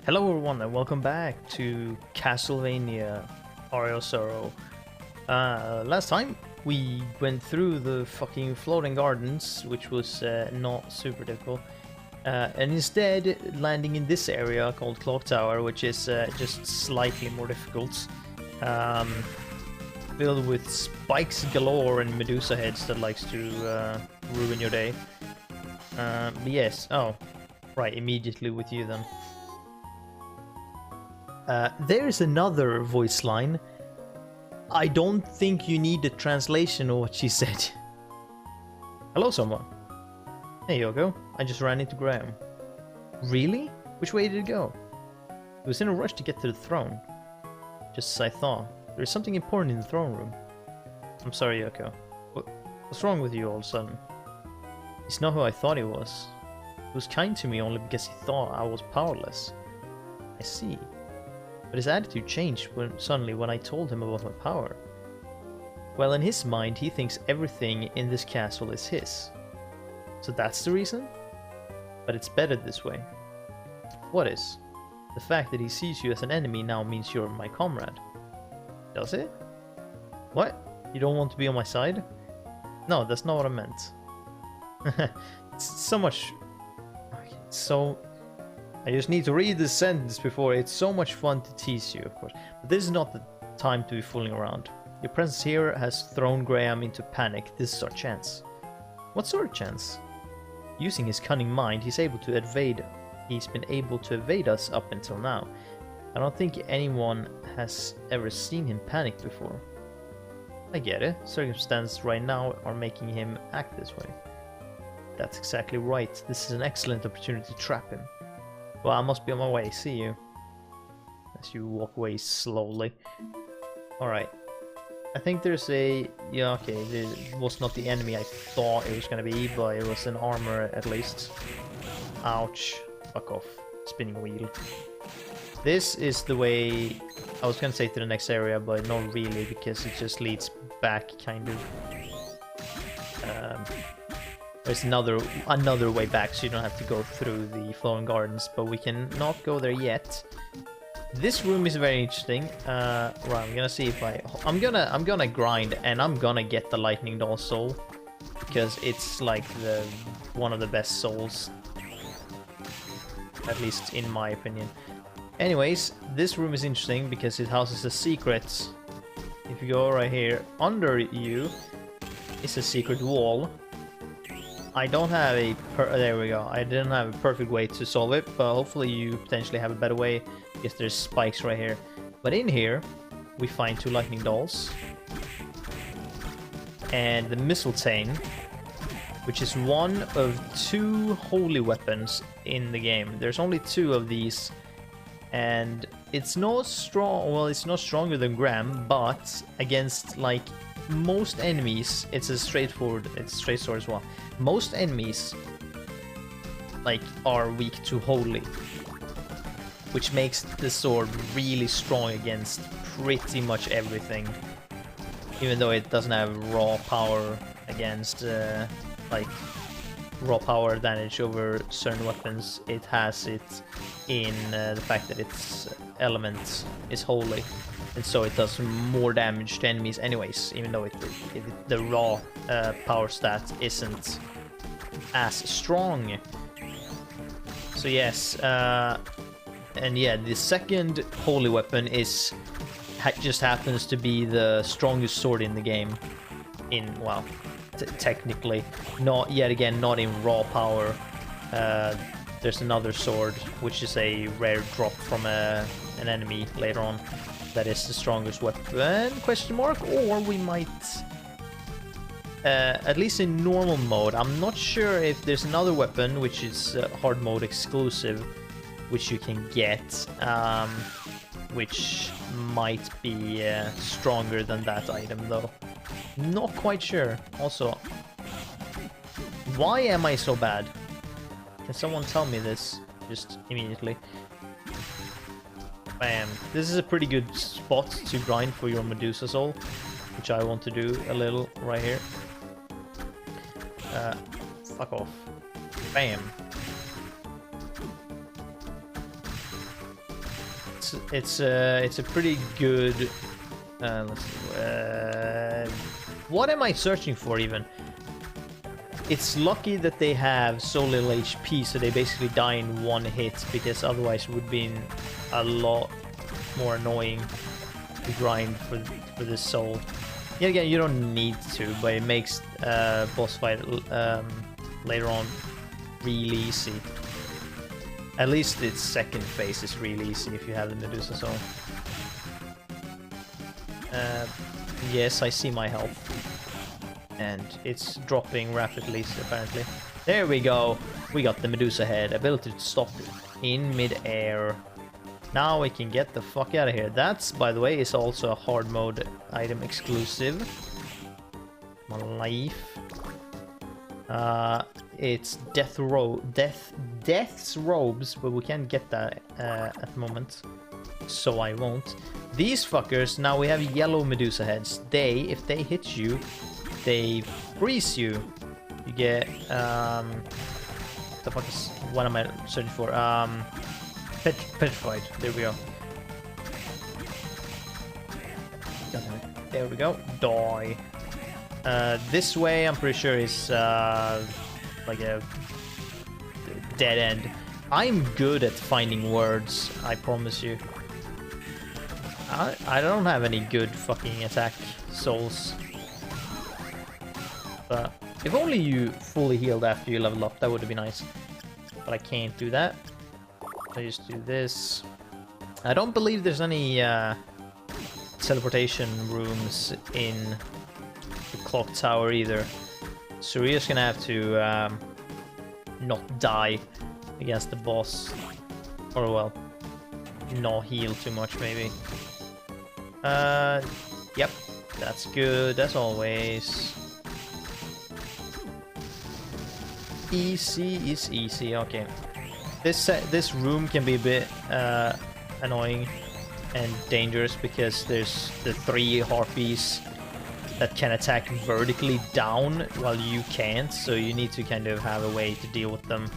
Hello everyone and welcome back to Castlevania Aria. Last time we went through the fucking floating gardens, which was not super difficult, and instead landing in this area called Clock Tower, which is just slightly more difficult, filled with spikes galore and Medusa heads that likes to ruin your day. But yes, oh, right, immediately with you then. There's another voice line. I don't think you need a translation of what she said. Hello, someone. Hey, Yoko. I just ran into Graham. Really? Which way did it go? He was in a rush to get to the throne. Just as I thought. There's something important in the throne room. I'm sorry, Yoko. What's wrong with you all of a sudden? He's not who I thought he was. He was kind to me only because he thought I was powerless. I see. But his attitude changed suddenly when I told him about my power. Well, in his mind, he thinks everything in this castle is his. So that's the reason? But it's better this way. What is? The fact that he sees you as an enemy now means you're my comrade. Does it? What? You don't want to be on my side? No, that's not what I meant. It's so much... So... I just need to read this sentence before. It's so much fun to tease you, of course. But this is not the time to be fooling around. Your presence here has thrown Graham into panic. This is our chance. What sort of chance? Using his cunning mind, he's been able to evade us up until now. I don't think anyone has ever seen him panic before. I get it. Circumstances right now are making him act this way. That's exactly right. This is an excellent opportunity to trap him. Well, I must be on my way. See you. As you walk away slowly. Alright. I think there's a... Yeah, okay. It was not the enemy I thought it was going to be, but it was an armor at least. Ouch. Fuck off. Spinning wheel. This is the way... I was going to say to the next area, but not really, because it just leads back, kind of. There's another way back, so you don't have to go through the flowing gardens, but we can not go there yet. This room is very interesting. Right, I'm gonna see if I'm gonna grind, and I'm gonna get the lightning doll soul because it's like one of the best souls, at least in my opinion. Anyways, this room is interesting because it houses a secret. If you go right here, under you is a secret wall. I don't have a there we go. I didn't have a perfect way to solve it, but hopefully you potentially have a better way because there's spikes right here. But in here, we find two lightning dolls and the mistletoe, which is one of two holy weapons in the game. There's only two of these, and it's not strong. Well, it's not stronger than Graham, but against like most enemies, it's straight sword as well. Most enemies like are weak to holy, which makes the sword really strong against pretty much everything. Even though it doesn't have raw power against like raw power advantage over certain weapons, it has it in the fact that its element is holy. And so it does more damage to enemies anyways, even though the raw power stat isn't as strong. So yes, and yeah, the second holy weapon is just happens to be the strongest sword in the game. Well, technically, not yet again, not in raw power. There's another sword, which is a rare drop from an enemy later on. That is the strongest weapon, question mark, or we might, at least in normal mode. I'm not sure if there's another weapon, which is hard mode exclusive, which you can get, which might be stronger than that item, though. Not quite sure. Also, why am I so bad? Can someone tell me this just immediately? Bam. This is a pretty good spot to grind for your Medusa soul, which I want to do a little right here. Fuck off. Bam. it's a pretty good. Let's see. What am I searching for even? It's lucky that they have so little HP, so they basically die in one hit, because otherwise it would be a lot more annoying to grind for this soul. Yet again, you don't need to, but it makes boss fight later on really easy. At least its second phase is really easy if you have the Medusa soul. Yes, I see my health. And it's dropping rapidly, apparently. There we go. We got the Medusa head. Ability to stop in mid-air. Now we can get the fuck out of here. That's, by the way, is also a hard mode item exclusive. My life. It's Death's robes, but we can't get that at the moment. So I won't. These fuckers, now we have yellow Medusa heads. If they hit you, they freeze you. You get the fuck is, what am I searching for? Petrified. There we go. There we go. Die. This way, I'm pretty sure is like a dead end. I'm good at finding words, I promise you. I don't have any good fucking attack souls. But if only you fully healed after you level up, that would be nice. But I can't do that. I just do this. I don't believe there's any teleportation rooms in the clock tower either. So we're just gonna have to not die against the boss. Or well, not heal too much maybe. Yep, that's good as always. Easy is easy, okay. This room can be a bit annoying and dangerous because there's the 3 harpies that can attack vertically down while you can't, so you need to kind of have a way to deal with them.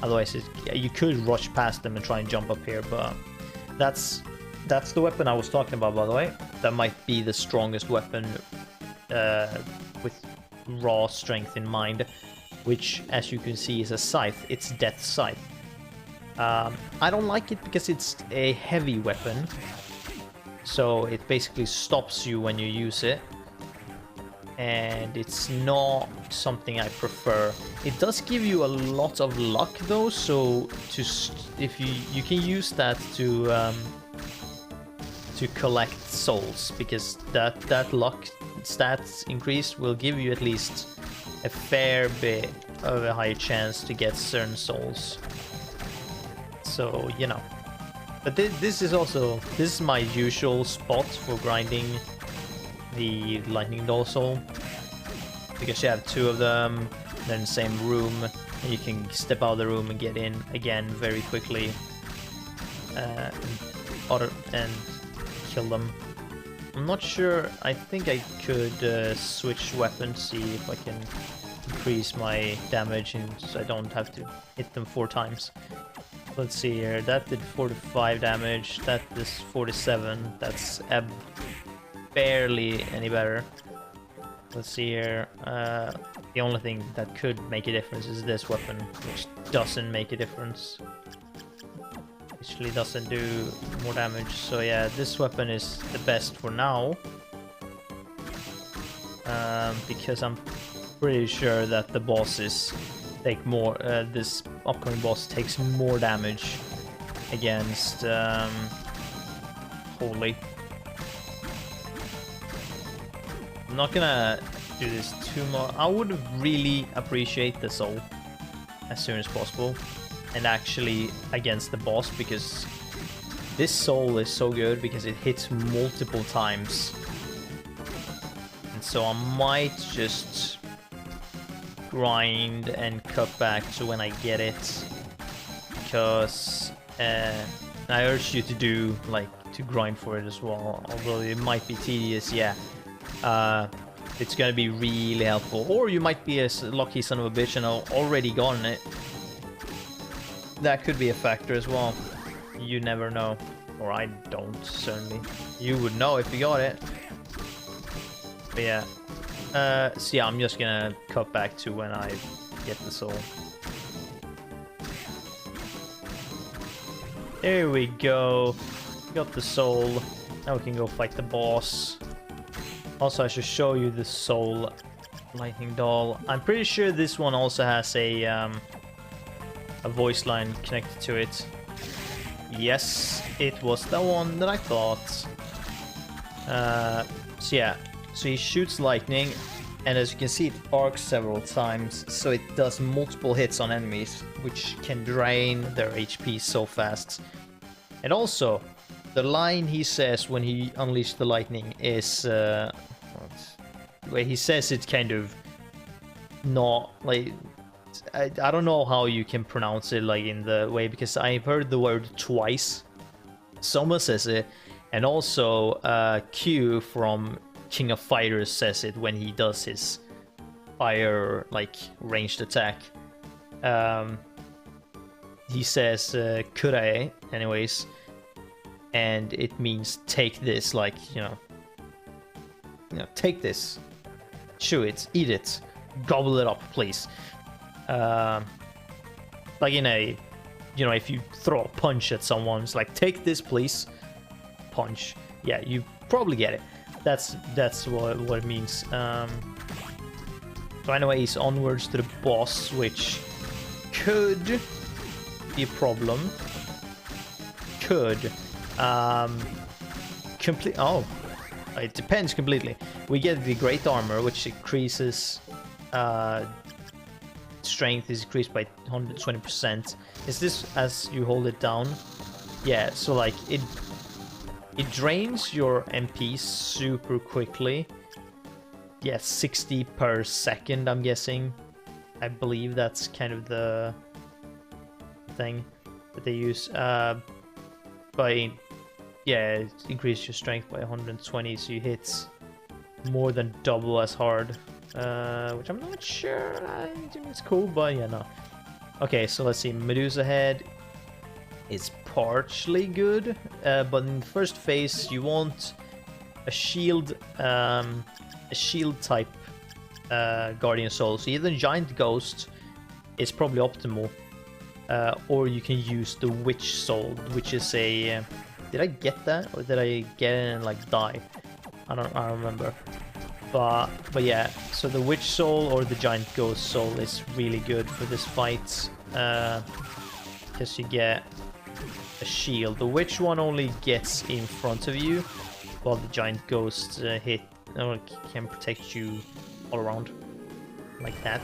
Otherwise, you could rush past them and try and jump up here, but that's the weapon I was talking about, by the way. That might be the strongest weapon with raw strength in mind, which, as you can see, is a scythe. It's Death's Scythe. I don't like it because it's a heavy weapon, so it basically stops you when you use it, and it's not something I prefer. It does give you a lot of luck though, so if you can use that to collect souls, because that luck stats increase will give you at least a fair bit of a higher chance to get certain souls. So, you know. But this is my usual spot for grinding the Lightning Doll soul, because you have 2 of them, they're in the same room, and you can step out of the room and get in again very quickly and kill them. I'm not sure. I think I could switch weapons, see if I can increase my damage so I don't have to hit them 4 times. Let's see here. That did 45 damage. That is 47. That's barely any better. Let's see here. The only thing that could make a difference is this weapon, which doesn't make a difference. Actually doesn't do more damage. So yeah, this weapon is the best for now. Because I'm pretty sure that the bosses take more. This upcoming boss takes more damage against Holy. I'm not gonna do this too much. I would really appreciate the soul as soon as possible, and actually against the boss, because this soul is so good because it hits multiple times. And so I might just grind and cut back to when I get it, because I urge you to do, like, to grind for it as well, although it might be tedious. Yeah, it's gonna be really helpful. Or you might be a lucky son of a bitch and already gotten it. That could be a factor as well. You never know. Or I don't, certainly. You would know if you got it. But yeah. So yeah, I'm just gonna cut back to when I get the soul. There we go. Got the soul. Now we can go fight the boss. Also, I should show you the soul lightning doll. I'm pretty sure this one also has a voice line connected to it. Yes, it was the one that I thought. So yeah, so he shoots lightning, and as you can see, it arcs several times, so it does multiple hits on enemies, which can drain their HP so fast. And also, the line he says when he unleashed the lightning is, where he says it kind of not like, I don't know how you can pronounce it like in the way, because I've heard the word twice. Soma says it, and also Q from King of Fighters says it when he does his fire like ranged attack. He says Kurae anyways, and it means take this, like, you know, take this, chew it, eat it, gobble it up, please. Like in a, you know, if you throw a punch at someone, it's like, take this, please. Punch. Yeah, you probably get it. That's what it means. So anyways, onwards to the boss, which could be a problem. Could. Oh, it depends completely. We get the great armor, which increases strength is increased by 120%. Is this as you hold it down? Yeah, so like it drains your MP super quickly. Yeah, 60 per second, I'm guessing. I believe that's kind of the thing that they use. By, yeah, it increases your strength by 120, so you hit more than double as hard. Which I'm not sure. I think it's cool, but yeah, no. Okay, so let's see. Medusa Head is partially good, but in the first phase you want a shield type Guardian Soul. So either Giant Ghost is probably optimal, or you can use the Witch Soul, which is a. Did I get that, or did I get it and like die? I don't remember. But yeah, so the Witch Soul or the Giant Ghost Soul is really good for this fight, because you get a shield. The Witch one only gets in front of you, while the Giant Ghost can protect you all around, like that.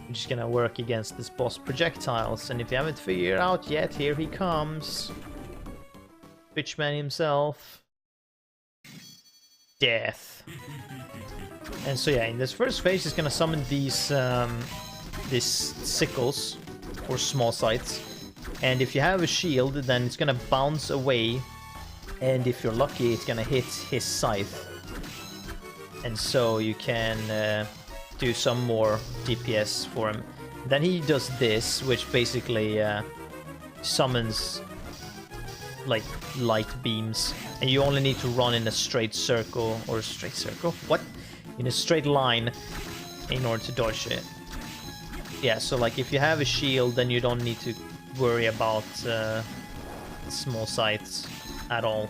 Which is gonna work against this boss projectiles, and if you haven't figured out yet, here he comes. Bitchman himself. Death. And so yeah, in this first phase, he's gonna summon these sickles, or small scythes. And if you have a shield, then it's gonna bounce away. And if you're lucky, it's gonna hit his scythe. And so you can do some more DPS for him. Then he does this, which basically summons like light beams, and you only need to run in a straight circle, or a straight circle? What? In a straight line in order to dodge it. Yeah, so like if you have a shield, then you don't need to worry about small scythes at all.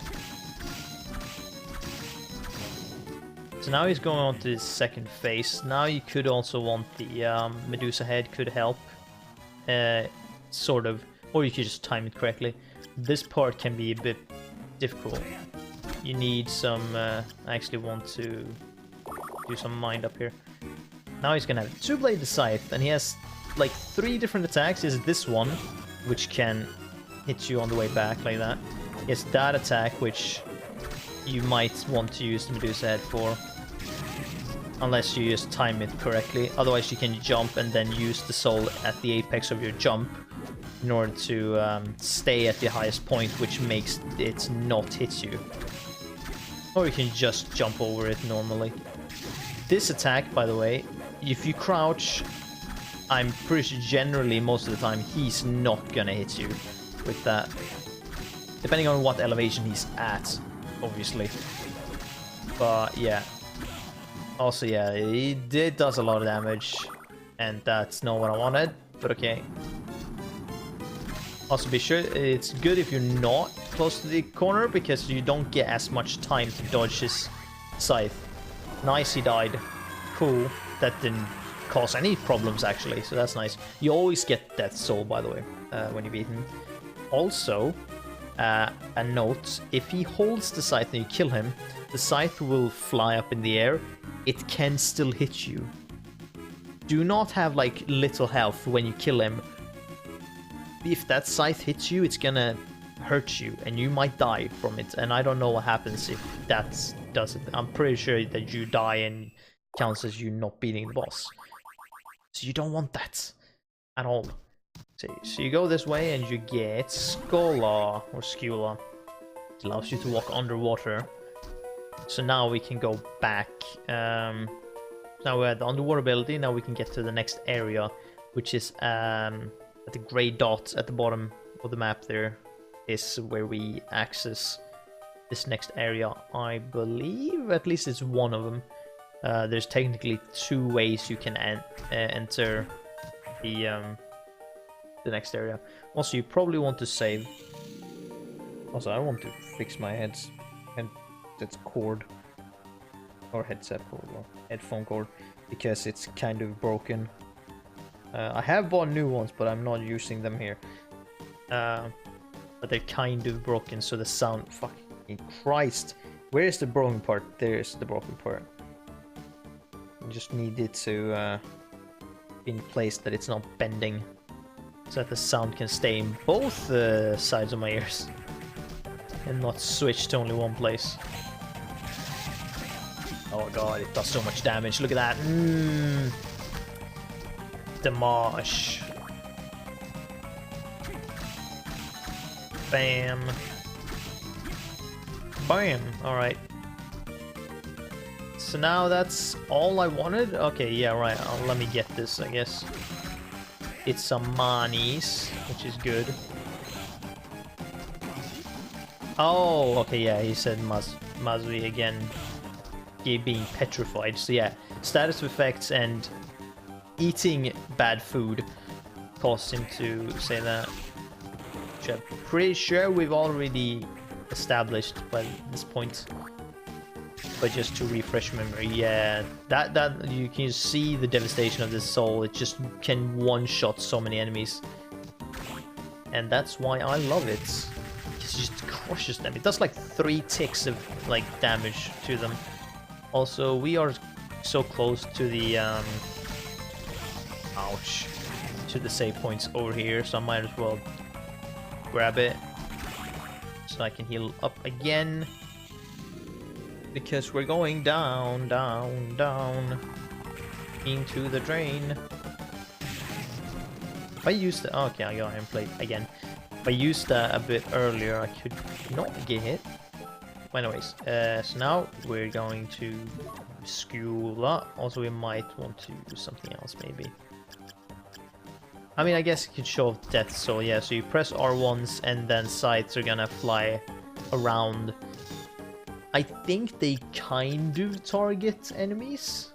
So now he's going on to his second phase. Now you could also want the Medusa Head could help, sort of, or you could just time it correctly. This part can be a bit difficult. You need some, I actually want to do some mind up here. Now he's gonna have two-bladed scythe, and he has like 3 different attacks. He has this one, which can hit you on the way back like that. He has that attack, which you might want to use the Medusa Head for, unless you just time it correctly. Otherwise you can jump and then use the soul at the apex of your jump in order to stay at the highest point, which makes it not hit you. Or you can just jump over it normally. This attack, by the way, if you crouch, I'm pretty sure generally most of the time he's not gonna hit you with that. Depending on what elevation he's at, obviously. But yeah. Also, yeah, it does a lot of damage. And that's not what I wanted, but okay. Also, be sure it's good if you're not close to the corner, because you don't get as much time to dodge his scythe. Nice, he died. Cool. That didn't cause any problems, actually, so that's nice. You always get Death Soul, by the way, when you beat him. Also, a note, if he holds the scythe and you kill him, the scythe will fly up in the air. It can still hit you. Do not have, like, little health when you kill him. If that scythe hits you, it's gonna hurt you, and you might die from it. And I don't know what happens if that does it. I'm pretty sure that you die and counts as you not beating the boss. So you don't want that at all. So you go this way and you get Skola, or Skula. It allows you to walk underwater. So now we can go back. Now we're at the underwater ability. Now we can get to the next area, which is at the gray dot at the bottom of the map. There is where we access this next area. I believe at least it's one of them. There's technically 2 ways you can enter the next area. Also, you probably want to save. Also, I want to fix my headset cord, or headset cord, or headphone cord, because it's kind of broken. I have bought new ones, but I'm not using them here. But they're kind of broken, so the sound... Fucking Christ! Where is the broken part? There's the broken part. I just need it to be in place that it's not bending, so that the sound can stay in both sides of my ears and not switch to only one place. Oh god, it does so much damage. Look at that. Damage. Bam. Bam. Alright. So now that's all I wanted? Okay, yeah, right. Let me get this, I guess. It's some monies, which is good. Oh, okay, yeah, he said Mazui again. Being petrified. So yeah, status effects and eating bad food caused him to say that. Which I'm pretty sure we've already established by this point. But just to refresh memory, yeah, that you can see the devastation of this soul. It just can one-shot so many enemies, and that's why I love it. It just crushes them. It does like 3 ticks of like damage to them. Also, we are so close to the ouch, to the save points over here, so I might as well grab it so I can heal up again, because we're going down, down, down into the drain. If I used the... okay, I got him played again. If I used that a bit earlier, I could not get hit. But anyways, so now we're going to Skula. Also, we might want to do something else, maybe. I mean, I guess it could show death, so yeah, so you press R1s and then scythes are gonna fly around. I think they kind of target enemies,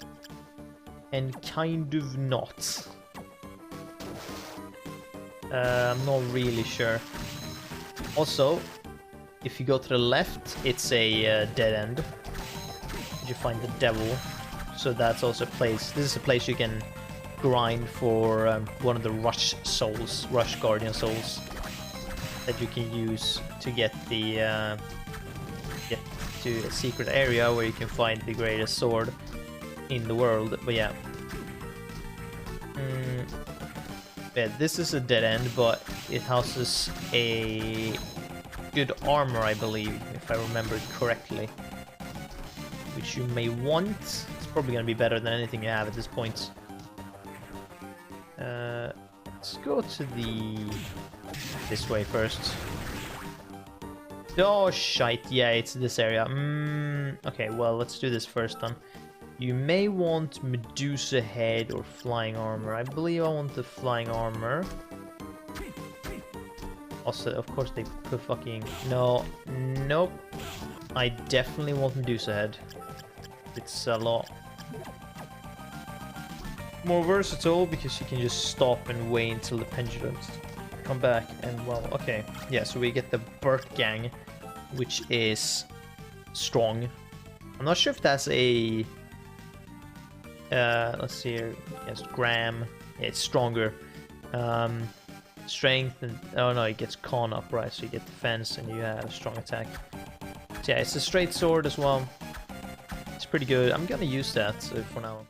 and kind of not. I'm not really sure. Also, if you go to the left, it's a dead end. You find the devil, so that's also a place. This is a place you can grind for one of the rush guardian souls that you can use to get the get to a secret area where you can find the greatest sword in the world. But yeah, yeah, this is a dead end, but it houses a good armor, I believe, if I remember it correctly, which you may want. It's probably gonna be better than anything you have at this point. Let's go to this way first. Oh shite, yeah, it's this area. Okay, well, let's do this first then. You may want Medusa head or flying armor. I believe I want the flying armor. Also, of course, they put fucking... No. Nope. I definitely want Medusa head. It's a lot more versatile because you can just stop and wait until the pendulums come back. And, well, okay. Yeah, so we get the Burke Gang, which is strong. I'm not sure if that's a... let's see here. Yes, Graham. Yeah, it's stronger. Strength and... Oh no, it gets con up, right? So you get defense and you have a strong attack. So yeah, it's a straight sword as well. It's pretty good. I'm gonna use that for now.